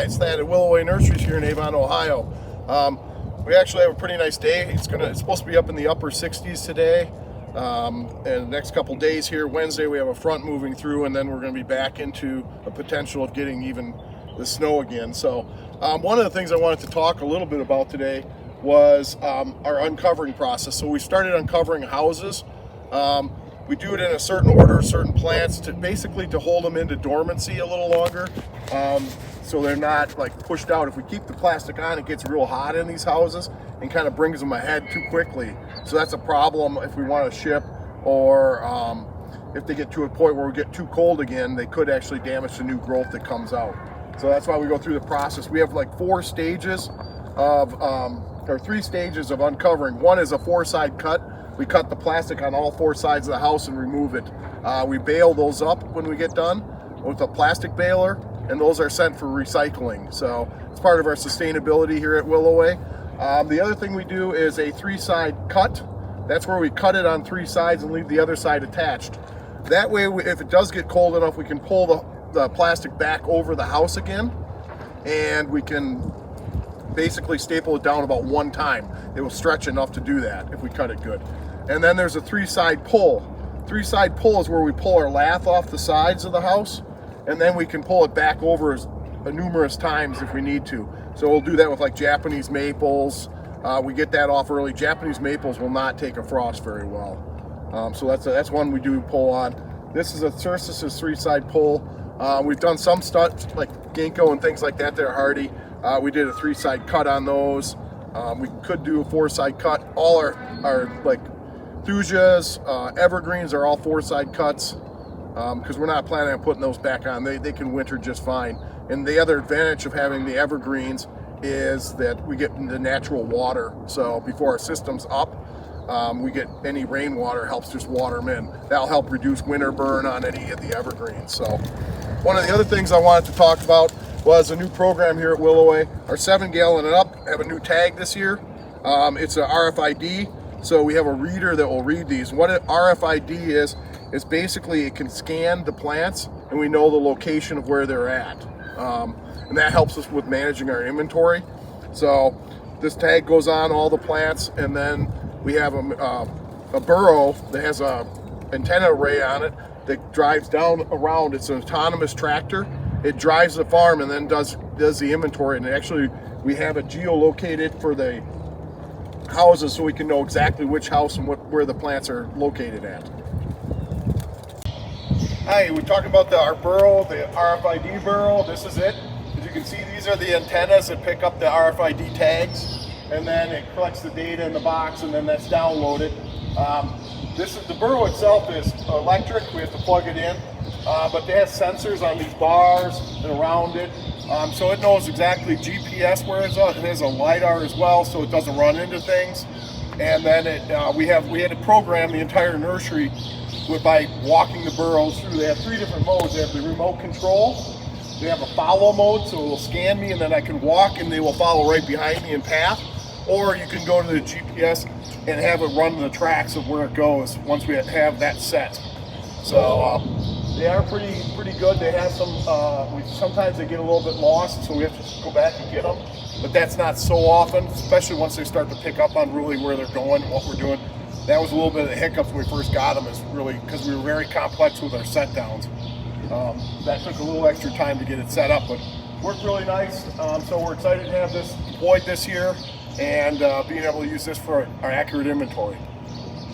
It's that at Willowway Nurseries here in Avon, Ohio. We actually have a pretty nice day. It's supposed to be up in the upper 60s today. And the next couple days here, Wednesday, we have a front moving through, and then we're going to be back into a potential of getting even the snow again. So one of the things I wanted to talk a little bit about today was our uncovering process. So we started uncovering houses. We do it in a certain order, certain plants, to basically to hold them into dormancy a little longer, so they're not like pushed out. If we keep the plastic on, it gets real hot in these houses and kind of brings them ahead too quickly. So that's a problem if we want to ship, or if they get to a point where we get too cold again, they could actually damage the new growth that comes out. So that's why we go through the process. We have like 4 stages of, or 3 stages of uncovering. One is a 4-side cut. We cut the plastic on all 4 sides of the house and remove it. We bale those up when we get done with a plastic baler, and those are sent for recycling. So it's part of our sustainability here at Willowway. The other thing we do is a 3-side cut. That's where we cut it on 3 sides and leave the other side attached. That way, if it does get cold enough, we can pull the plastic back over the house again, and we can basically staple it down about 1 time. It will stretch enough to do that if we cut it good. And then there's a 3-side pull. 3-side pull is where we pull our lath off the sides of the house, and then we can pull it back over numerous times if we need to. So we'll do that with like Japanese maples. We get that off early. Japanese maples will not take a frost very well. So that's one we do pull on. This is a Cercis's 3-side pull. We've done some stuff like ginkgo and things like that are hardy. We did a 3-side cut on those. We could do a 4-side cut. All our like thujas, evergreens are all 4-side cuts, because we're not planning on putting those back on. They can winter just fine. And the other advantage of having the evergreens is that we get the natural water. So before our system's up, we get any rainwater helps just water them in. That'll help reduce winter burn on any of the evergreens. So one of the other things I wanted to talk about was a new program here at Willowway. Our 7-gallon and up have a new tag this year. It's a RFID, so we have a reader that will read these. What an RFID is basically it can scan the plants, and we know the location of where they're at. And that helps us with managing our inventory. So this tag goes on all the plants, and then we have a burro that has a antenna array on it that drives down around. It's an autonomous tractor. It drives the farm and then does the inventory, and actually we have it geolocated for the houses so we can know exactly which house and where the plants are located at. Hi, we're talking about our burro, the RFID burro. This is it. As you can see, these are the antennas that pick up the RFID tags, and then it collects the data in the box, and then that's downloaded. The burro itself is electric. We have to plug it in. But it has sensors on these bars and around it, so it knows exactly GPS where it's at. It has a LiDAR as well, so it doesn't run into things. And then we had to program the entire nursery by walking the burros through. They have 3 different modes. They have the remote control. They have a follow mode, so it will scan me, and then I can walk, and they will follow right behind me in path. Or you can go to the GPS and have it run the tracks of where it goes once we have that set. So. They are pretty good. They have some, sometimes they get a little bit lost, so we have to go back and get them. But that's not so often, especially once they start to pick up on really where they're going and what we're doing. That was a little bit of the hiccups when we first got them, is really because we were very complex with our set downs. That took a little extra time to get it set up, but worked really nice. So we're excited to have this deployed this year and being able to use this for our accurate inventory.